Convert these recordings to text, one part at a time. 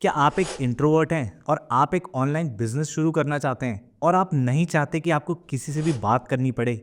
क्या आप एक इंट्रोवर्ट हैं और आप एक ऑनलाइन बिजनेस शुरू करना चाहते हैं और आप नहीं चाहते कि आपको किसी से भी बात करनी पड़े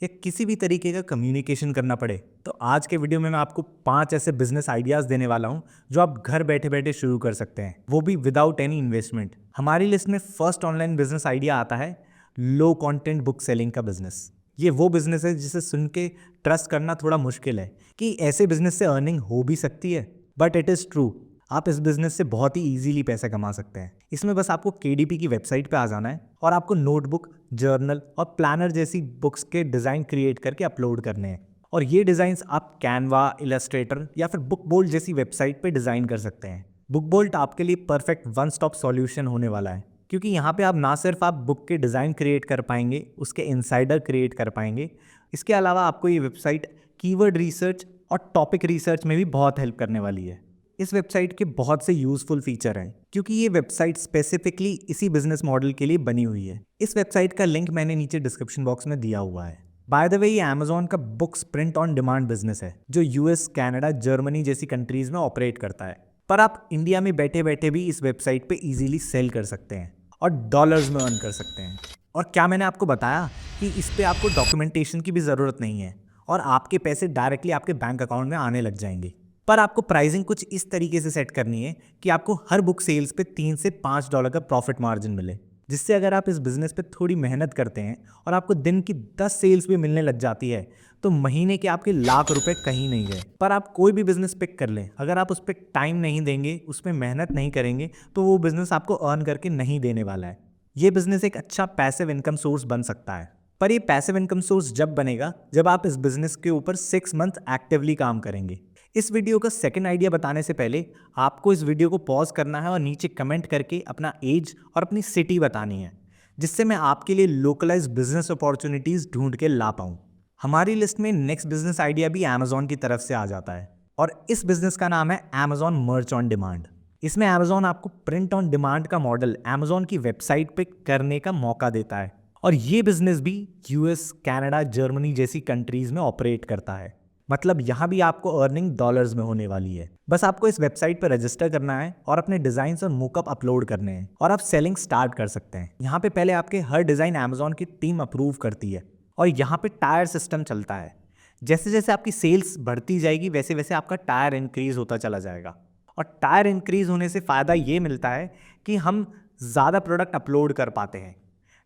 या किसी भी तरीके का कम्युनिकेशन करना पड़े? तो आज के वीडियो में मैं आपको 5 ऐसे बिजनेस आइडियाज़ देने वाला हूं जो आप घर बैठे बैठे शुरू कर सकते हैं, वो भी विदाउट एनी इन्वेस्टमेंट। हमारी लिस्ट में फर्स्ट ऑनलाइन बिजनेस आइडिया आता है लो कंटेंट बुक सेलिंग का बिजनेस। ये वो बिजनेस है जिसे सुन के ट्रस्ट करना थोड़ा मुश्किल है कि ऐसे बिजनेस से अर्निंग हो भी सकती है, बट इट इज़ ट्रू। आप इस बिजनेस से बहुत ही इजीली पैसे कमा सकते हैं। इसमें बस आपको केडीपी की वेबसाइट पे आ जाना है और आपको नोटबुक, जर्नल और प्लानर जैसी बुक्स के डिज़ाइन क्रिएट करके अपलोड करने हैं। और ये डिज़ाइंस आप कैनवा, इलस्ट्रेटर या फिर बुक बोल्ट जैसी वेबसाइट पे डिज़ाइन कर सकते हैं। बुक बोल्ट आपके लिए परफेक्ट वन स्टॉप सॉल्यूशन होने वाला है, क्योंकि यहाँ पे आप ना सिर्फ आप बुक के डिज़ाइन क्रिएट कर पाएंगे, उसके इनसाइडर क्रिएट कर पाएंगे, इसके अलावा आपको ये वेबसाइट कीवर्ड रिसर्च और टॉपिक रिसर्च में भी बहुत हेल्प करने वाली है। इस वेबसाइट के बहुत से यूजफुल फीचर हैं, क्योंकि ये वेबसाइट स्पेसिफिकली इसी बिजनेस मॉडल के लिए बनी हुई है। इस वेबसाइट का लिंक मैंने नीचे डिस्क्रिप्शन बॉक्स में दिया हुआ है। बाय द वे, ये अमेजोन का books print on demand business है जो यूएस, कनाडा, जर्मनी जैसी कंट्रीज में ऑपरेट करता है। पर आप इंडिया में बैठे बैठे भी इस वेबसाइट पे इजीली सेल कर सकते हैं और डॉलर्स में अर्न कर सकते हैं। और क्या मैंने आपको बताया कि इस पे आपको डॉक्यूमेंटेशन की भी ज़रूरत नहीं है और आपके पैसे डायरेक्टली आपके बैंक अकाउंट में आने लग जाएंगे। पर आपको प्राइसिंग कुछ इस तरीके से सेट करनी है कि आपको हर बुक सेल्स पे $3 से $5 का प्रॉफिट मार्जिन मिले, जिससे अगर आप इस बिज़नेस पे थोड़ी मेहनत करते हैं और आपको दिन की 10 सेल्स भी मिलने लग जाती है तो महीने के आपके लाख रुपए कहीं नहीं गए। पर आप कोई भी बिज़नेस पिक कर लें, अगर आप उस पर टाइम नहीं देंगे, उस पर मेहनत नहीं करेंगे, तो वो बिज़नेस आपको अर्न करके नहीं देने वाला है। ये बिज़नेस एक अच्छा पैसिव इनकम सोर्स बन सकता है, पर ये पैसिव इनकम सोर्स जब बनेगा जब आप इस बिज़नेस के ऊपर 6 मंथ एक्टिवली काम करेंगे। इस वीडियो का सेकंड आइडिया बताने से पहले आपको इस वीडियो को पॉज करना है और नीचे कमेंट करके अपना एज और अपनी सिटी बतानी है, जिससे मैं आपके लिए लोकलाइज बिजनेस अपॉर्चुनिटीज़ ढूंढ के ला पाऊँ। हमारी लिस्ट में नेक्स्ट बिजनेस आइडिया भी अमेजोन की तरफ से आ जाता है और इस बिजनेस का नाम है अमेजोन मर्च ऑन डिमांड। इसमें अमेजोन आपको प्रिंट ऑन डिमांड का मॉडल अमेजोन की वेबसाइट पे करने का मौका देता है और ये बिजनेस भी यूएस, कनाडा, जर्मनी जैसी कंट्रीज में ऑपरेट करता है। मतलब यहाँ भी आपको अर्निंग डॉलर्स में होने वाली है। बस आपको इस वेबसाइट पर रजिस्टर करना है और अपने डिजाइन और मोकअप अपलोड करने हैं और आप सेलिंग स्टार्ट कर सकते हैं। यहाँ पे पहले आपके हर डिजाइन अमेजोन की टीम अप्रूव करती है और यहाँ पे टायर सिस्टम चलता है। जैसे जैसे आपकी सेल्स बढ़ती जाएगी वैसे वैसे आपका टायर इंक्रीज होता चला जाएगा और टायर इंक्रीज होने से फ़ायदा ये मिलता है कि हम ज़्यादा प्रोडक्ट अपलोड कर पाते हैं।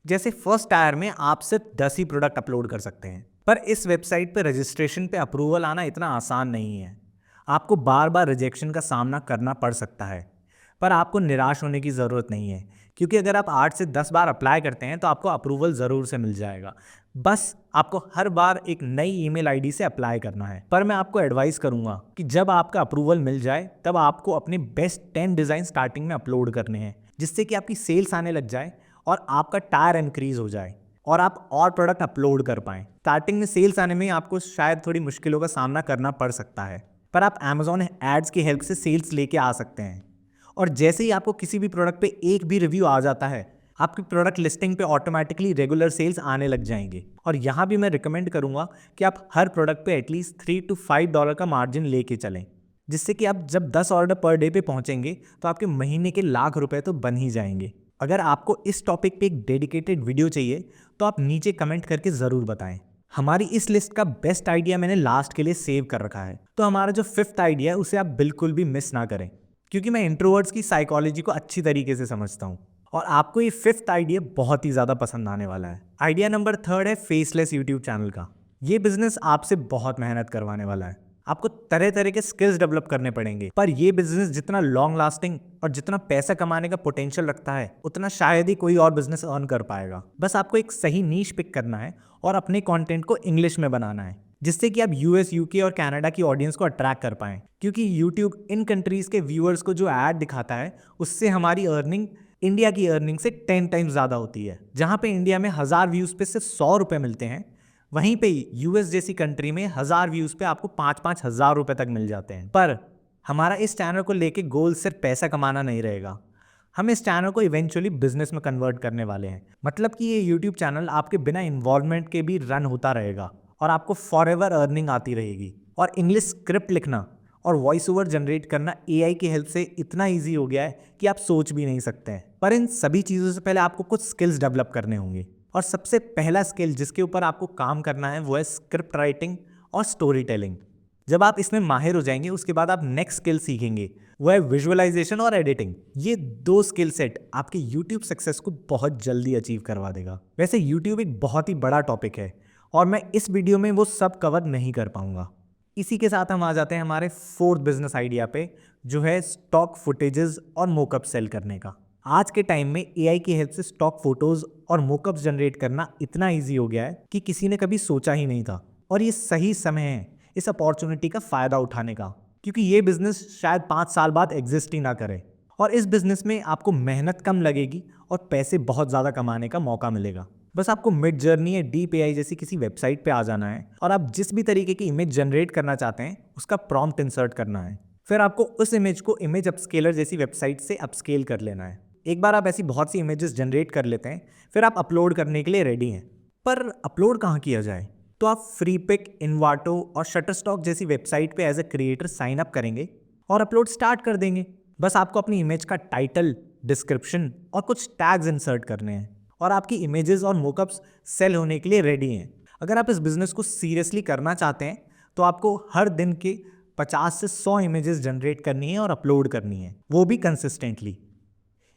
जैसे फर्स्ट टायर में आप सिर्फ 10 ही प्रोडक्ट अपलोड कर सकते हैं, पर इस वेबसाइट पे रजिस्ट्रेशन पे अप्रूवल आना इतना आसान नहीं है। आपको बार बार रिजेक्शन का सामना करना पड़ सकता है, पर आपको निराश होने की ज़रूरत नहीं है, क्योंकि अगर आप 8 से 10 बार अप्लाई करते हैं तो आपको अप्रूवल ज़रूर से मिल जाएगा। बस आपको हर बार एक नई ईमेल आईडी से अप्लाई करना है। पर मैं आपको एडवाइस करूंगा कि जब आपका अप्रूवल मिल जाए तब आपको अपने बेस्ट 10 डिज़ाइन स्टार्टिंग में अपलोड करने हैं, जिससे कि आपकी सेल्स आने लग जाए और आपका टायर इंक्रीज हो जाए और आप और प्रोडक्ट अपलोड कर पाएँ। स्टार्टिंग में सेल्स आने में आपको शायद थोड़ी मुश्किलों का सामना करना पड़ सकता है, पर आप अमेजोन एड्स की हेल्प से सेल्स लेके आ सकते हैं। और जैसे ही आपको किसी भी प्रोडक्ट पे एक भी रिव्यू आ जाता है, आपकी प्रोडक्ट लिस्टिंग पे ऑटोमेटिकली रेगुलर सेल्स आने लग जाएंगे। और यहाँ भी मैं रिकमेंड करूँगा कि आप हर प्रोडक्ट पे एटलीस्ट $3 to $5 का मार्जिन लेके चलें, जिससे कि आप जब 10 ऑर्डर पर डे पे पहुँचेंगे तो आपके महीने के लाख रुपए तो बन ही जाएंगे। अगर आपको इस टॉपिक पे एक डेडिकेटेड वीडियो चाहिए तो आप नीचे कमेंट करके ज़रूर बताएं। हमारी इस लिस्ट का बेस्ट आइडिया मैंने लास्ट के लिए सेव कर रखा है, तो हमारा जो 5th आइडिया है उसे आप बिल्कुल भी मिस ना करें, क्योंकि मैं इंट्रोवर्ट्स की साइकोलॉजी को अच्छी तरीके से समझता हूँ और आपको ये 5th आइडिया बहुत ही ज़्यादा पसंद आने वाला है। आइडिया नंबर 3 है फेसलेस यूट्यूब चैनल का। ये बिजनेस आपसे बहुत मेहनत करवाने वाला है। आपको तरह तरह के स्किल्स डेवलप करने पड़ेंगे, पर ये बिजनेस जितना लॉन्ग लास्टिंग और जितना पैसा कमाने का पोटेंशियल रखता है उतना शायद ही कोई और बिजनेस अर्न कर पाएगा। बस आपको एक सही नीश पिक करना है और अपने कंटेंट को इंग्लिश में बनाना है, जिससे कि आप यूएस, यूके और कनाडा की ऑडियंस को अट्रैक्ट कर पाएं, क्योंकि यूट्यूब इन कंट्रीज के व्यूअर्स को जो ऐड दिखाता है उससे हमारी अर्निंग इंडिया की अर्निंग से 10 टाइम्स ज़्यादा होती है। जहाँ पे इंडिया में 1000 व्यूज़ पे सिर्फ 100 रुपये मिलते हैं, वहीं पे यूएस जैसी कंट्री में 1000 व्यूज़ पे आपको 5-5 हज़ार रुपये तक मिल जाते हैं। पर हमारा इस चैनल को लेके गोल सिर्फ पैसा कमाना नहीं रहेगा, हम इस चैनल को इवेंचुअली बिजनेस में कन्वर्ट करने वाले हैं। मतलब कि ये यूट्यूब चैनल आपके बिना इन्वॉल्वमेंट के भी रन होता रहेगा और आपको फॉरएवर अर्निंग आती रहेगी। और इंग्लिश स्क्रिप्ट लिखना और वॉइस ओवर जनरेट करना एआई की हेल्प से इतना ईजी हो गया है कि आप सोच भी नहीं सकते हैं। पर इन सभी चीज़ों से पहले आपको कुछ स्किल्स डेवलप करने होंगे, और सबसे पहला स्किल जिसके ऊपर आपको काम करना है वो है स्क्रिप्ट राइटिंग और स्टोरी टेलिंग। जब आप इसमें माहिर हो जाएंगे उसके बाद आप नेक्स्ट स्किल सीखेंगे, वो है विजुअलाइजेशन और एडिटिंग। ये 2 स्किल सेट आपके यूट्यूब सक्सेस को बहुत जल्दी अचीव करवा देगा। वैसे यूट्यूब एक बहुत ही बड़ा टॉपिक है और मैं इस वीडियो में वो सब कवर नहीं कर पाऊंगा। इसी के साथ हम आ जाते हैं हमारे 4th बिजनेस आइडिया पे, जो है स्टॉक फुटेजेस और मोकअप सेल करने का। आज के टाइम में एआई की हेल्प से स्टॉक फोटोज और मोकअप्स जनरेट करना इतना ईजी हो गया है कि किसी ने कभी सोचा ही नहीं था। और ये सही समय है इस अपॉर्चुनिटी का फ़ायदा उठाने का, क्योंकि ये बिजनेस शायद 5 साल बाद एग्जिस्ट ही ना करे। और इस बिजनेस में आपको मेहनत कम लगेगी और पैसे बहुत ज़्यादा कमाने का मौका मिलेगा। बस आपको मिड जर्नी या डीप एआई जैसी किसी वेबसाइट पे आ जाना है और आप जिस भी तरीके की इमेज जनरेट करना चाहते हैं उसका प्रॉम्प्ट इंसर्ट करना है। फिर आपको उस इमेज को इमेज अपस्केलर जैसी वेबसाइट से अपस्केल कर लेना है। एक बार आप ऐसी बहुत सी इमेजेस जनरेट कर लेते हैं, फिर आप अपलोड करने के लिए रेडी हैं। पर अपलोड कहाँ किया जाए? तो आप फ्रीपिक, इन्वाटो और शटरस्टॉक जैसी वेबसाइट पे as a creator sign up करेंगे और अपलोड स्टार्ट कर देंगे। बस आपको अपनी इमेज का टाइटल, डिस्क्रिप्शन और कुछ टैग्स इंसर्ट करने हैं और आपकी इमेजेस और मोकअप्स सेल होने के लिए रेडी हैं। अगर आप इस बिज़नेस को सीरियसली करना चाहते हैं तो आपको हर दिन के 50 से 100 इमेजेस जनरेट करनी है और अपलोड करनी है, वो भी कंसिस्टेंटली।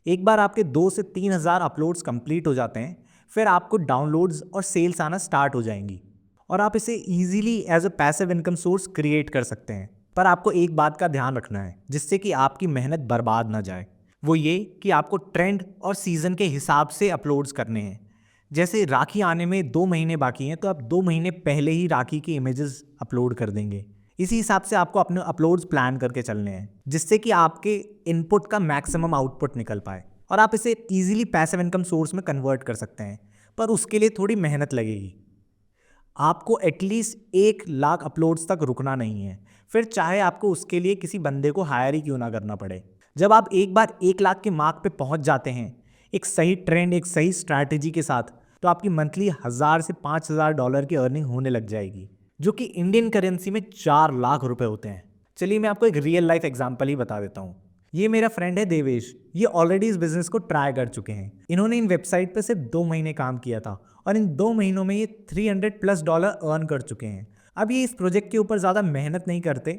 एक बार आपके 2 से 3 हज़ार अपलोड्स कंप्लीट हो जाते हैं, फिर आपको डाउनलोड्स और सेल्स आना स्टार्ट हो जाएंगी और आप इसे easily as a passive income source create कर सकते हैं। पर आपको एक बात का ध्यान रखना है जिससे कि आपकी मेहनत बर्बाद ना जाए, वो ये कि आपको ट्रेंड और सीज़न के हिसाब से अपलोड्स करने हैं। जैसे राखी आने में 2 महीने बाकी हैं तो आप 2 महीने पहले ही राखी की इमेजेस अपलोड कर देंगे। इसी हिसाब से आपको अपने अपलोड्स प्लान करके चलने हैं जिससे कि आपके इनपुट का मैक्सिमम आउटपुट निकल पाए और आप इसे ईजिली पैसिव इनकम सोर्स में कन्वर्ट कर सकते हैं। पर उसके लिए थोड़ी मेहनत लगेगी। आपको एटलीस्ट 1 लाख अपलोड्स तक रुकना नहीं है, फिर चाहे आपको उसके लिए किसी बंदे को हायर ही क्यों ना करना पड़े। जब आप एक बार 1 लाख के मार्क पे पहुंच जाते हैं एक सही ट्रेंड, एक सही स्ट्रैटेजी के साथ, तो आपकी मंथली 1000 से 5000 डॉलर की अर्निंग होने लग जाएगी, जो कि इंडियन करेंसी में 4 लाख रुपए होते हैं। चलिए मैं आपको एक रियल लाइफ एग्जांपल ही बता देता हूँ। ये मेरा फ्रेंड है देवेश। ये ऑलरेडी इस बिजनेस को ट्राई कर चुके हैं। इन्होंने इन वेबसाइट पे सिर्फ 2 महीने काम किया था और इन 2 महीनों में ये $300+ अर्न कर चुके हैं। अब ये इस प्रोजेक्ट के ऊपर ज़्यादा मेहनत नहीं करते,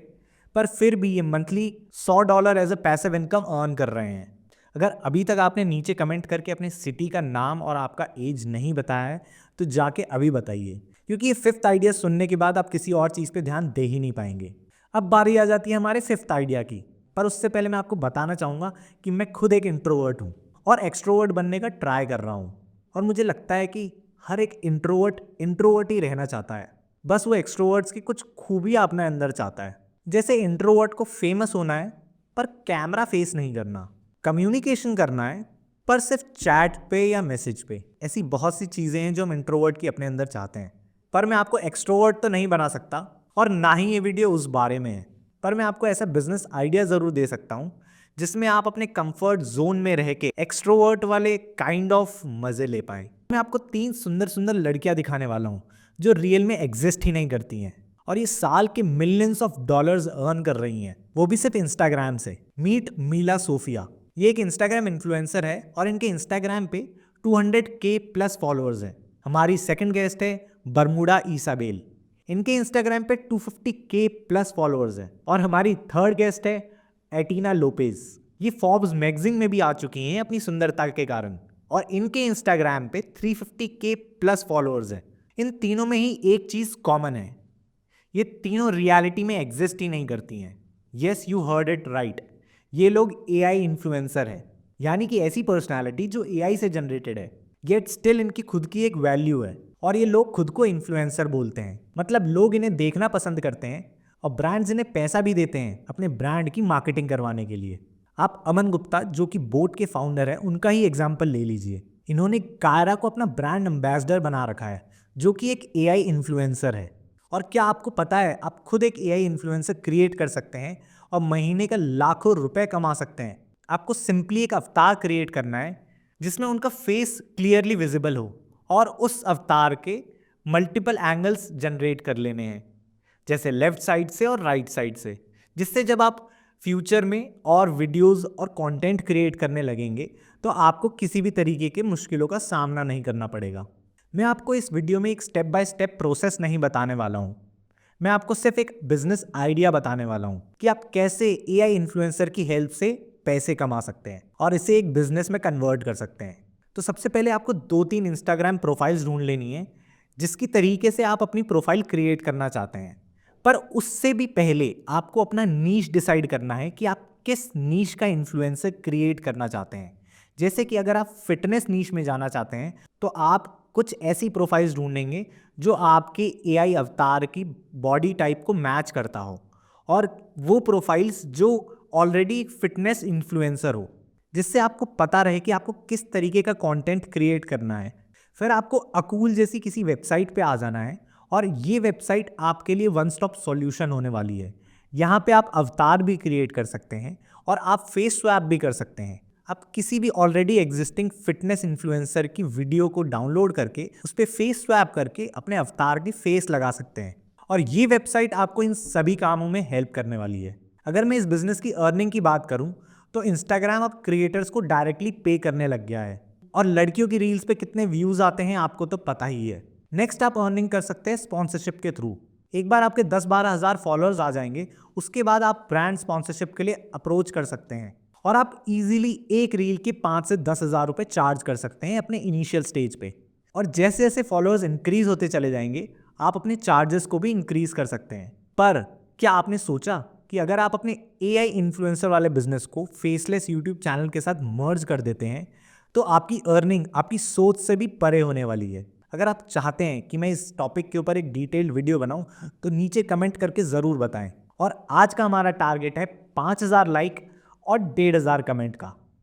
पर फिर भी ये monthly $100 as a passive income earn कर रहे हैं। अगर अभी तक आपने नीचे कमेंट करके अपने सिटी का नाम और आपका एज नहीं बताया है तो जाके अभी बताइए, क्योंकि ये 5th आइडिया सुनने के बाद आप किसी और चीज़ पे ध्यान दे ही नहीं पाएंगे। अब बारी आ जाती है हमारे 5th आइडिया की, पर उससे पहले मैं आपको बताना चाहूँगा कि मैं खुद एक इंट्रोवर्ट हूँ और एक्सट्रोवर्ट बनने का ट्राई कर रहा हूँ। और मुझे लगता है कि हर एक इंट्रोवर्ट ही रहना चाहता है, बस वो एक्सट्रोवर्ट्स की कुछ खूबियाँ अपने अंदर चाहता है। जैसे इंट्रोवर्ट को फेमस होना है पर कैमरा फेस नहीं करना, कम्युनिकेशन करना है पर सिर्फ चैट पे या मैसेज पे। ऐसी बहुत सी चीज़ें हैं जो हम इंट्रोवर्ट की अपने अंदर चाहते हैं। पर मैं आपको एक्सट्रोवर्ट तो नहीं बना सकता और ना ही ये वीडियो उस बारे में है। पर मैं आपको ऐसा बिजनेस आइडिया ज़रूर दे सकता हूँ जिसमें आप अपने कंफर्ट जोन में रह के एक्सट्रोवर्ट वाले काइंड ऑफ मज़े ले पाएँ। मैं आपको 3 सुंदर सुंदर लड़कियाँ दिखाने वाला हूँ जो रियल में एग्जिस्ट ही नहीं करती हैं और ये साल के मिलियंस ऑफ डॉलर्स अर्न कर रही हैं, वो भी सिर्फ इंस्टाग्राम से। Meet Mila Sophia. ये एक इंस्टाग्राम इन्फ्लुएंसर है और इनके इंस्टाग्राम पे 200K+ फॉलोअर्स हैं। हमारी सेकंड गेस्ट है बरमूडा ईसाबेल। इनके इंस्टाग्राम पे 250K+ फॉलोअर्स हैं। और हमारी थर्ड गेस्ट है एटिना लोपेज। ये फोर्ब्स मैगजीन में भी आ चुकी हैं अपनी सुंदरता के कारण और इनके इंस्टाग्राम पे 350K+ फॉलोअर्स हैं। इन तीनों में ही एक चीज़ कॉमन है, ये तीनों रियलिटी में एग्जिस्ट ही नहीं करती हैं। Yes, you heard it right, ये लोग एआई इन्फ्लुएंसर हैं, यानी कि ऐसी पर्सनालिटी जो एआई से जनरेटेड है, येट स्टिल इनकी खुद की एक वैल्यू है और ये लोग खुद को इन्फ्लुएंसर बोलते हैं। मतलब लोग इन्हें देखना पसंद करते हैं और ब्रांड्स इन्हें पैसा भी देते हैं अपने ब्रांड की मार्केटिंग करवाने के लिए। आप अमन गुप्ता जो कि बोट के फाउंडर हैं उनका ही एग्जाम्पल ले लीजिए। इन्होंने कायरा को अपना ब्रांड एम्बेसडर बना रखा है जो कि एक एआई इन्फ्लुएंसर है। और क्या आपको पता है आप खुद एक एआई इन्फ्लुएंसर क्रिएट कर सकते हैं और महीने का लाखों रुपए कमा सकते हैं। आपको सिंपली एक अवतार क्रिएट करना है जिसमें उनका फेस क्लियरली विजिबल हो और उस अवतार के मल्टीपल एंगल्स जनरेट कर लेने हैं, जैसे लेफ्ट साइड से और राइट साइड से, जिससे जब आप फ्यूचर में और वीडियोस और कंटेंट क्रिएट करने लगेंगे तो आपको किसी भी तरीके के मुश्किलों का सामना नहीं करना पड़ेगा। मैं आपको इस वीडियो में एक स्टेप बाय स्टेप प्रोसेस नहीं बताने वाला हूँ। मैं आपको सिर्फ एक बिजनेस आइडिया बताने वाला हूँ कि आप कैसे एआई इन्फ्लुएंसर की हेल्प से पैसे कमा सकते हैं और इसे एक बिजनेस में कन्वर्ट कर सकते हैं। तो सबसे पहले आपको 2-3 इंस्टाग्राम प्रोफाइल्स ढूंढ लेनी है जिसकी तरीके से आप अपनी प्रोफाइल क्रिएट करना चाहते हैं। पर उससे भी पहले आपको अपना नीश डिसाइड करना है कि आप किस नीश का इन्फ्लुएंसर क्रिएट करना चाहते हैं। जैसे कि अगर आप फिटनेस नीश में जाना चाहते हैं तो आप कुछ ऐसी प्रोफाइल्स ढूंढेंगे जो आपके एआई अवतार की बॉडी टाइप को मैच करता हो, और वो प्रोफाइल्स जो ऑलरेडी फिटनेस इन्फ्लुएंसर हो, जिससे आपको पता रहे कि आपको किस तरीके का कंटेंट क्रिएट करना है। फिर आपको अकूल जैसी किसी वेबसाइट पे आ जाना है और ये वेबसाइट आपके लिए वन स्टॉप सॉल्यूशन होने वाली है। यहाँ पे आप अवतार भी क्रिएट कर सकते हैं और आप फेस स्वैप भी कर सकते हैं। आप किसी भी ऑलरेडी एग्जिस्टिंग फिटनेस इन्फ्लुएंसर की वीडियो को डाउनलोड करके उस पर फेस स्वैप करके अपने अवतार की फेस लगा सकते हैं, और ये वेबसाइट आपको इन सभी कामों में हेल्प करने वाली है। अगर मैं इस बिजनेस की अर्निंग की बात करूं तो इंस्टाग्राम अब क्रिएटर्स को डायरेक्टली पे करने लग गया है, और लड़कियों की रील्स पे कितने व्यूज आते हैं आपको तो पता ही है। नेक्स्ट आप अर्निंग कर सकते हैं स्पॉन्सरशिप के थ्रू। एक बार आपके 10-12 हज़ार फॉलोअर्स आ जाएंगे, उसके बाद आप ब्रांड स्पॉन्सरशिप के लिए अप्रोच कर सकते हैं और आप इजीली एक रील के 5 से 10 हज़ार रुपये चार्ज कर सकते हैं अपने इनिशियल स्टेज पे। और जैसे जैसे फॉलोअर्स इंक्रीज होते चले जाएंगे आप अपने चार्जेस को भी इंक्रीज कर सकते हैं। पर क्या आपने सोचा कि अगर आप अपने एआई इन्फ्लुएंसर वाले बिजनेस को फेसलेस यूट्यूब चैनल के साथ मर्ज कर देते हैं तो आपकी अर्निंग आपकी सोच से भी परे होने वाली है। अगर आप चाहते हैं कि मैं इस टॉपिक के ऊपर एक डिटेल्ड वीडियो बनाऊं तो नीचे कमेंट करके ज़रूर बताएं। और आज का हमारा टारगेट है 5000 लाइक और 1500 कमेंट का।